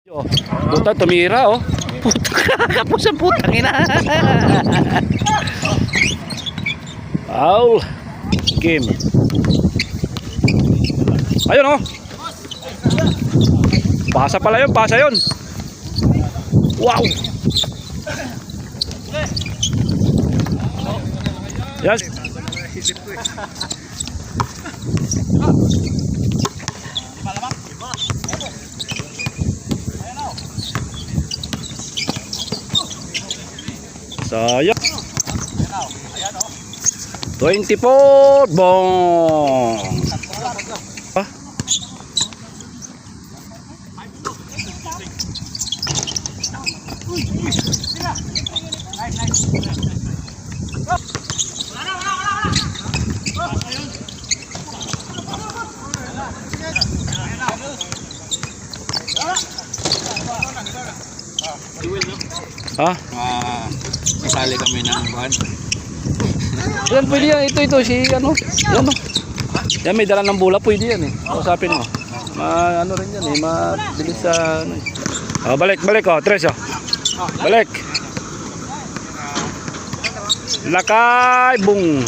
Oh, puta tumira oh. Puta kapos ang putang ina. Aul. Game. Ayun oh. Pasa pala yun, pasa yun. Wow. Yes. Sayang. 24 bong. Ah. Ha? Kasali kami ng buwan. Yan pwede yan. Ito si ano. Yan o. Yan may dala ng bula. Pwede yan eh. Usapin mo. Ano rin yan eh. Mabilis sa ano eh. Oh, balik oh. Tres oh. Balik. Lakay. Bung.